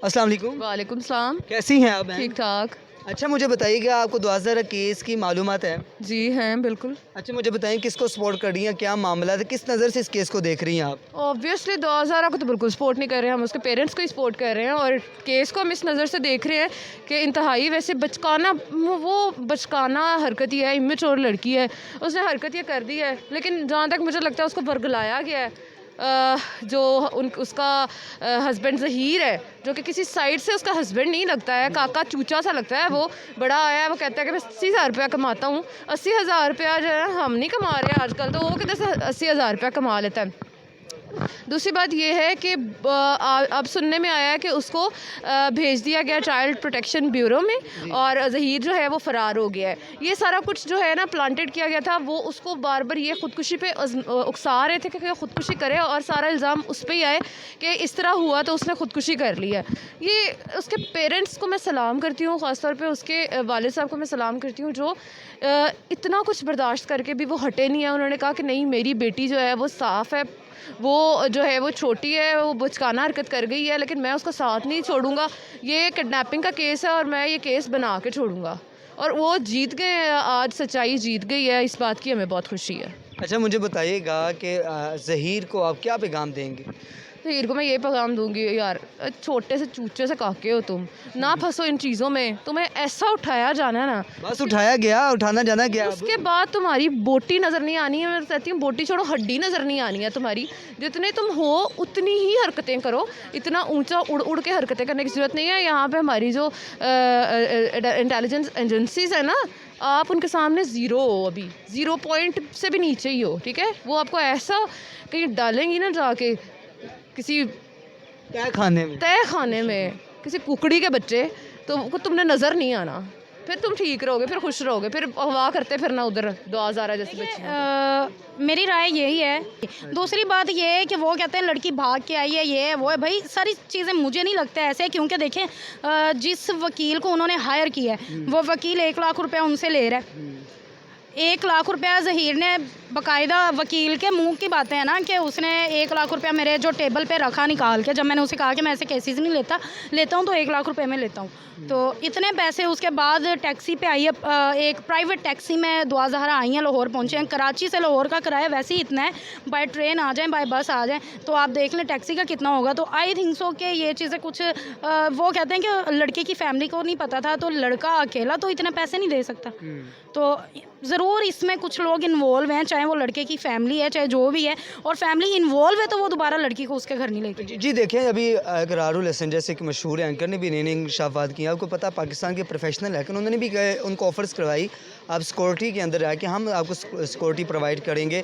अस्सलाम वालेकुम। वालेकुम सलाम। कैसी हैं आप? ठीक ठाक। अच्छा, मुझे बताइएगा, आपको 2000 केस की मालूमात है? जी हैं बिल्कुल। अच्छा, मुझे बताइए किसको सपोर्ट कर रही हैं, क्या मामला है, किस नज़र से इस केस को देख रही हैं आप? ऑब्वियसली 2000 को तो बिल्कुल सपोर्ट नहीं कर रहे हैं, हम उसके पेरेंट्स को ही सपोर्ट कर रहे हैं और केस को हम इस नज़र से देख रहे हैं कि इंतहाई वैसे बचकाना, वो बचकाना हरकत ही है, इमेच्योर लड़की है, उसने हरकत ये कर दी है। लेकिन जहाँ तक मुझे लगता है उसको वर्गलाया गया है। जो उसका हस्बैंड ज़हीर है, जो कि किसी साइड से उसका हस्बैंड नहीं लगता है, काका चूचा सा लगता है। वो बड़ा आया है, वो कहता है कि मैं 80,000 रुपया कमाता हूँ। 80,000 रुपया जो है हम नहीं कमा रहे हैं आजकल, तो वो किधर से 80,000 रुपया कमा लेता है। दूसरी बात ये है कि अब सुनने में आया है कि उसको भेज दिया गया चाइल्ड प्रोटेक्शन ब्यूरो में और ज़हीर जो है वो फ़रार हो गया है। ये सारा कुछ जो है ना प्लांटेड किया गया था। वो उसको बार बार ये ख़ुदकुशी पे उकसा रहे थे कि ख़ुदकुशी करे और सारा इल्ज़ाम उस पर ही आए कि इस तरह हुआ तो उसने ख़ुदकुशी कर लिया। ये उसके पेरेंट्स को मैं सलाम करती हूँ, ख़ासतौर पर उसके वालिद साहब को मैं सलाम करती हूँ, जो इतना कुछ बर्दाश्त करके भी वो हटे नहीं है। उन्होंने कहा कि नहीं, मेरी बेटी जो है वो साफ़ है, वो जो है वो छोटी है, वो बचकाना हरकत कर गई है, लेकिन मैं उसका साथ नहीं छोड़ूंगा। ये किडनैपिंग का केस है और मैं ये केस बना के छोड़ूंगा। और वो जीत गए हैं, आज सच्चाई जीत गई है, इस बात की हमें बहुत खुशी है। अच्छा, मुझे बताइएगा कि ज़हीर को आप क्या पैगाम देंगे? ज़हीर को मैं ये पैगाम दूंगी, यार छोटे से चूचे से काके हो तुम, ना फंसो इन चीज़ों में। तुम्हें ऐसा उठाया जाना ना, बस उठाया गया, उठाना जाना गया। उसके बाद तुम्हारी बोटी नज़र नहीं आनी है। मैं कहती हूँ बोटी छोड़ो, हड्डी नज़र नहीं आनी है तुम्हारी। जितने तुम हो उतनी ही हरकतें करो, इतना ऊंचा उड़ उड़ के हरकतें करने की ज़रूरत नहीं है। यहाँ पे हमारी जो इंटेलिजेंस एजेंसीज़ है ना, आप उनके सामने ज़ीरो हो, अभी 0 पॉइंट से भी नीचे ही हो, ठीक है। वो आपको ऐसा कहीं डालेंगी ना जाके किसी तय खाने में किसी कुकड़ी के बच्चे, तो तुमने नज़र नहीं आना। फिर तुम ठीक रहोगे, फिर खुश रहोगे, फिर वाह करते फिरना उधर 2000 जैसे बच्चे। मेरी राय यही है। दूसरी बात ये है कि वो कहते हैं लड़की भाग के आई है, ये है वो है। भाई सारी चीज़ें मुझे नहीं लगता ऐसे, क्योंकि देखें जिस वकील को उन्होंने हायर किया है वो वकील 1 लाख रुपया उनसे ले रहा है। 1 लाख रुपया ज़हीर ने बाकायदा वकील के मुंह की बातें हैं ना कि उसने 1 लाख रुपया मेरे जो टेबल पे रखा निकाल के, जब मैंने उसे कहा कि मैं ऐसे केसेस नहीं लेता हूँ तो 1 लाख रुपए में लेता हूँ, तो इतने पैसे। उसके बाद टैक्सी पे आई है, एक प्राइवेट टैक्सी में 2000 आई हैं, लाहौर पहुँचे हैं। कराची से लाहौर का किराया वैसे ही इतना है, बाय ट्रेन आ जाएँ बाय बस आ जाएँ तो आप देख लें टैक्सी का कितना होगा। तो आई थिंक सो कि ये चीज़ें कुछ वो कहते हैं कि लड़के की फैमिली को नहीं पता था, तो लड़का अकेला तो इतने पैसे नहीं दे सकता। तो ज़रूर इसमें कुछ लोग इन्वॉल्व हैं, चाहे वो लड़के की फैमिली है चाहे जो भी है, और फैमिली इन्वॉल्व है तो वो दोबारा लड़की को उसके घर नहीं लेके। जी देखें, अभी इकरारुल हसन जैसे कि मशहूर एंकर ने भी नई इंकशाफात किया। आपको पता पाकिस्तान के प्रोफेशनल है कि उन्होंने भी उनको ऑफर्स करवाई, आप सिक्योरिटी के अंदर आके हम आपको सिक्योरिटी प्रोवाइड करेंगे,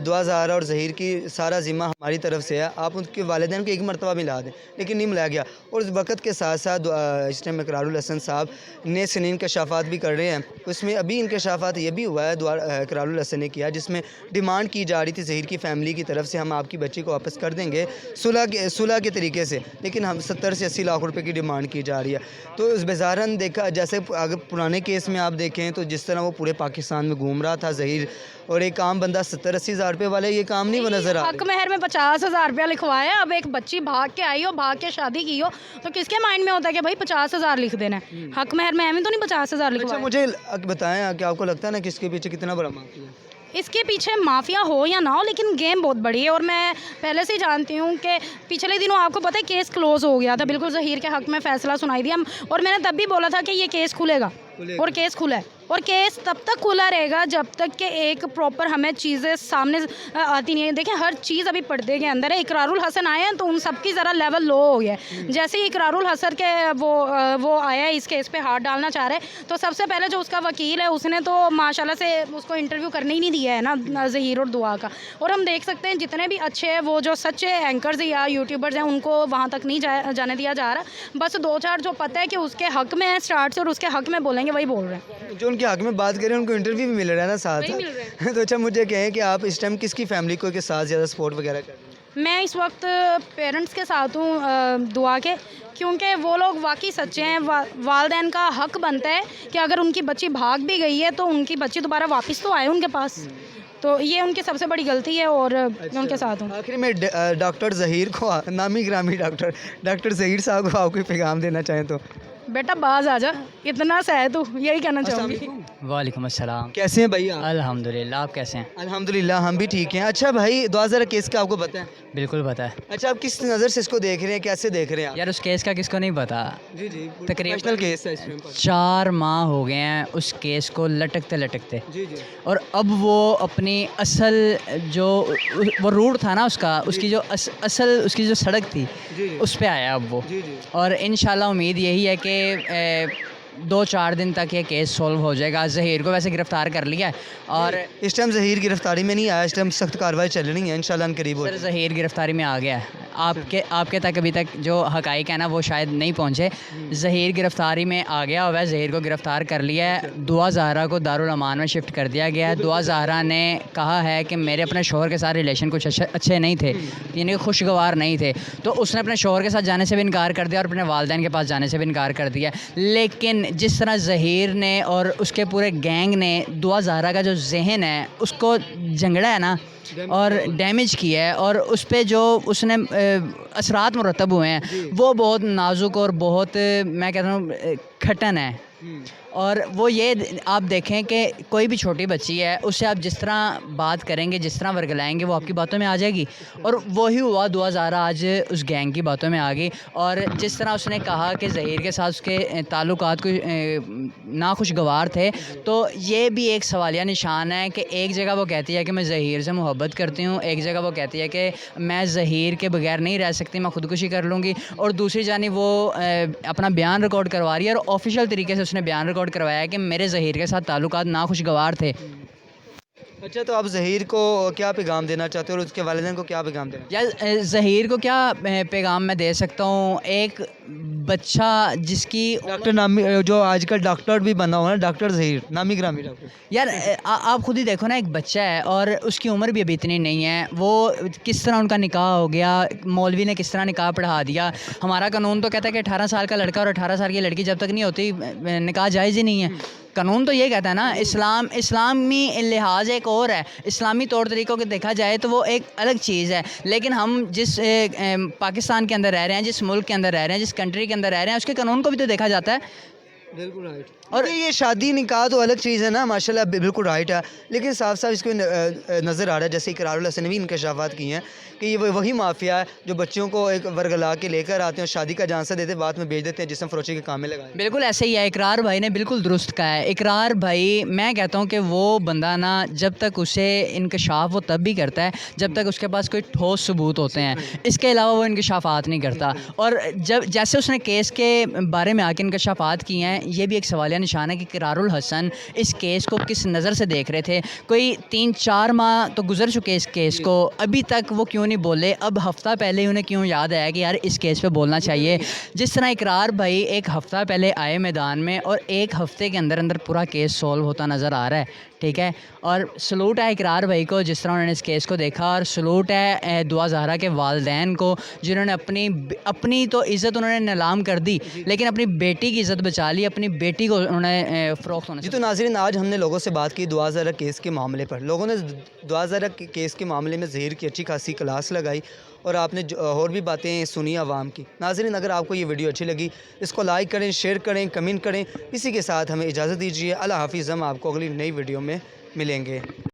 2000 और ज़हीर की सारा ज़िम्मा हमारी तरफ से है, आप उनके वालिदैन को 1 मरतबा मिला दें। लेकिन नहीं मिलाया गया। और इस वक्त के साथ साथ इस टाइम इकरारुल हसन साहब नए से नए इंकशाफात भी कर रहे हैं। उसमें अभी इंकशाफात ये भी हुआ है इकरारुल हसन ने किया, जिसमें डिमांड की जा रही थी ज़हीर की फैमिली की तरफ से, हम आपकी बच्ची को वापस कर देंगे सुलह के तरीके से, लेकिन हम 70 से 80 लाख रुपए की डिमांड की जा रही है। तो इस बेज़ारन देखा, जैसे अगर पुराने केस में आप देखें तो जिस तरह वो पूरे पाकिस्तान में घूम रहा था ज़हीर, और एक आम बंदा 70-80 हज़ार रुपये वाले ये काम नहीं वो नज़र आ रहा। हक महर में 50,000 रुपया लिखवाया। अब एक बच्ची भाग के आई हो, भाग के शादी की हो, तो किसके माइंड में होता है कि भाई 50,000 लिख देना है? हक महर में हमें तो नहीं 50,000 लिखवाया। अच्छा, मुझे बताएं कि आपको लगता है ना कि इसके पीछे कितना बड़ा माफिया है? इसके पीछे माफिया हो या ना हो, लेकिन गेम बहुत बड़ी है। और मैं पहले से ही जानती हूँ कि पिछले दिनों आपको पता है केस क्लोज हो गया था, बिल्कुल ज़हीर के हक में फ़ैसला सुनाई दिया, और मैंने तब भी बोला था कि ये केस खुलेगा, और केस खुला है। और केस तब तक खुला रहेगा जब तक कि एक प्रॉपर हमें चीज़ें सामने आती नहीं है। देखें हर चीज़ अभी पर्दे के अंदर है। इकरारुल हसन आए हैं तो उन सबकी ज़रा लेवल लो हो गया है। जैसे ही इकरारुल हसन के वो आया है इस केस पे हाथ डालना चाह रहे हैं, तो सबसे पहले जो उसका वकील है उसने तो माशाल्लाह से उसको इंटरव्यू करने ही नहीं दिया है ना ज़हीर और दुआ का। और हम देख सकते हैं जितने भी अच्छे वो जो सच्चे एंकर्स या यूट्यूबर्स हैं उनको वहाँ तक नहीं जाने दिया जा रहा। बस 2-4 जो पता है कि उसके हक में है स्टार्ट से और उसके हक में बोलेंगे वही बोल रहे हैं। जो उनके हक में बात करें उनको इंटरव्यू भी मिल रहा है ना साथ। नहीं मिल रहा है। तो अच्छा, मुझे कहें कि आप इस टाइम किसकी फैमिली को के साथ ज़्यादा सपोर्ट वगैरह कर रहे हैं? मैं इस वक्त पेरेंट्स के साथ हूँ दुआ के, क्योंकि वो लोग वाकई सच्चे हैं। वालिदैन का हक बनता है कि अगर उनकी बच्ची भाग भी गई है तो उनकी बच्ची दोबारा वापस तो आए उनके पास। तो ये उनकी सबसे बड़ी गलती है और मैं उनके साथ हूँ। आखिर में डॉक्टर ज़हीर को, नामी ग्रामी डॉक्टर ज़हीर साहब को आप कोई पैगाम देना चाहें तो? बेटा बाज आ जा, इतना सा है तू, यही कहना चाहूँगी। वालेकुम अस्सलाम। कैसे हैं भाई आप? अल्हम्दुलिल्लाह, आप कैसे हैं? अल्हम्दुलिल्लाह हम भी ठीक हैं। अच्छा भाई, 2000 केस का आपको पता है? बिल्कुल पता है अच्छा, आप किस नज़र से इसको देख रहे हैं, कैसे देख रहे हैं आप? यार, उस केस का किसको नहीं पता। जी जी, तकरीबन प्रोफेशनल केस है इसमें। 4 माह हो गए हैं उस केस को लटकते लटकते, जी जी और अब वो अपनी असल जो वो रूट था ना उसका, उसकी जो असल उसकी जो सड़क थी जी जी उस पे आया अब वो। जी जी। और इंशाल्लाह उम्मीद यही है कि 2-4 दिन तक ये केस सॉल्व हो जाएगा। ज़हीर को वैसे गिरफ़्तार कर लिया है और इस टाइम ज़हीर गिरफ्तारी में नहीं आया, इस टाइम सख्त कार्रवाई चल रही है, इंशाल्लाह करीब हो सर ज़हीर गिरफ़्तारी में आ गया है। आपके तक अभी तक जो हक़ाइक़ है ना वो शायद नहीं पहुँचे। ज़हीर गिरफ़्तारी में आ गया हुआ है, ज़हीर को गिरफ़्तार कर लिया है। दुआ ज़हरा को दारुल अमान में शिफ्ट कर दिया गया है। दुआ ज़हरा ने कहा है कि मेरे अपने शौहर के साथ रिलेशन कुछ अच्छे नहीं थे, यानी कि खुशगवार नहीं थे, तो उसने अपने शौहर के साथ जाने से भी इनकार कर दिया और अपने वालिदैन के पास जाने से भी इनकार कर दिया। लेकिन जिस तरह ज़हीर ने और उसके पूरे गैंग ने दुआ ज़हरा का जो जहन है उसको झंगड़ा है ना और डैमेज किया है, और उस पे जो उसने असरात मुरतब हुए हैं वो बहुत नाजुक और बहुत, मैं कहता हूँ, खटन है। और वो ये आप देखें कि कोई भी छोटी बच्ची है, उससे आप जिस तरह बात करेंगे, जिस तरह वर्गलाएंगे, वो आपकी बातों में आ जाएगी। और वही हुआ, दुआ ज़हरा आज उस गैंग की बातों में आ गई। और जिस तरह उसने कहा कि ज़हीर के साथ उसके ताल्लुकात को नाखुशगवार थे, तो ये भी एक सवालिया निशान है कि एक जगह वो कहती है कि मैं ज़हीर से मोहब्बत करती हूँ, एक जगह वो कहती है कि मैं ज़हीर के बगैर नहीं रह सकती, मैं ख़ुदकुशी कर लूँगी, और दूसरी जानिब वो अपना बयान रिकॉर्ड करवा रही है और ऑफिशियल तरीके से उसने बयान रिकॉर्ड करवाया है कि मेरे ज़हीर के साथ ताल्लुकात नाखुशगवार थे। अच्छा, तो आप ज़हीर को क्या पैगाम देना चाहते हो और उसके वालिदैन को क्या पैगाम देना? या ज़हीर को क्या पैगाम मैं दे सकता हूँ? एक बच्चा जिसकी डॉक्टर नामी, जो आजकल डॉक्टर भी बना हुआ है, डॉक्टर ज़हीर, नामी ग्रामी डॉक्टर। यार आप खुद ही देखो ना, एक बच्चा है और उसकी उम्र भी अभी इतनी नहीं है, वो किस तरह उनका निकाह हो गया, मौलवी ने किस तरह निकाह पढ़ा दिया। हमारा कानून तो कहता है कि 18 साल का लड़का और 18 साल की लड़की जब तक नहीं होती निकाह जायज़ ही नहीं है। कानून तो ये कहता है ना। इस्लामी लिहाज एक और है, इस्लामी तौर तरीक़ों को देखा जाए तो वो एक अलग चीज़ है। लेकिन हम जिस पाकिस्तान के अंदर रह रहे हैं, जिस मुल्क के अंदर रह रहे हैं, जिस कंट्री के अंदर रह रहे हैं, उसके कानून को भी तो देखा जाता है। बिल्कुल राइट। और ये शादी निकाह तो अलग चीज़ है ना, माशाल्लाह बिल्कुल राइट है, लेकिन साफ साफ इसको नज़र आ रहा है, जैसे इकरारुल हसन ने भी इंकशाफात किए हैं कि ये वही माफिया है जो बच्चों को एक वर्गला के लेकर आते हैं, शादी का झांसा देते, बाद में बेच देते हैं, जिसम फरोशी के काम में लगाए। बिल्कुल ऐसे ही है। इकरार भाई ने बिल्कुल दुरुस्त कहा है। इकरार भाई, मैं कहता हूँ कि वो बंदा ना, जब तक उसे इंकशाफ वो तब भी करता है जब तक उसके पास कोई ठोस सबूत होते हैं, इसके अलावा वो इंकशाफात नहीं करता। और जब जैसे उसने केस के बारे में आके इंकशाफात किए हैं, ये भी एक सवालिया निशान है कि इकरारुल हसन इस केस को किस नज़र से देख रहे थे। कोई 3-4 माह तो गुजर चुके इस केस को, अभी तक वो क्यों नहीं बोले? अब हफ़्ता पहले उन्हें क्यों याद आया कि यार इस केस पे बोलना चाहिए? जिस तरह इकरार भाई एक हफ़्ता पहले आए मैदान में और एक हफ़्ते के अंदर अंदर पूरा केस सॉल्व होता नज़र आ रहा है, ठीक है। और सलूट है इकरार भाई को जिस तरह उन्होंने इस केस को देखा, और सलूट है दुआ ज़हरा के वालिदैन को जिन्होंने अपनी तो इज़्ज़त उन्होंने नीलाम कर दी, लेकिन अपनी बेटी की इज़्ज़त बचा ली, अपनी बेटी को उन्होंने फ़रोख्त होने जी। तो नाज़रीन, आज हमने लोगों से बात की दुआ ज़हरा केस के मामले पर। लोगों ने दुआ ज़हरा केस के मामले में ज़हीर की अच्छी खासी क्लास लगाई और आपने और भी बातें सुनी आवाम की। नाज़रीन, अगर आपको ये वीडियो अच्छी लगी, इसको लाइक करें, शेयर करें, कमेंट करें। इसी के साथ हमें इजाज़त दीजिए। अल्लाह हाफ़िज़। हम आपको अगली नई वीडियो में मिलेंगे।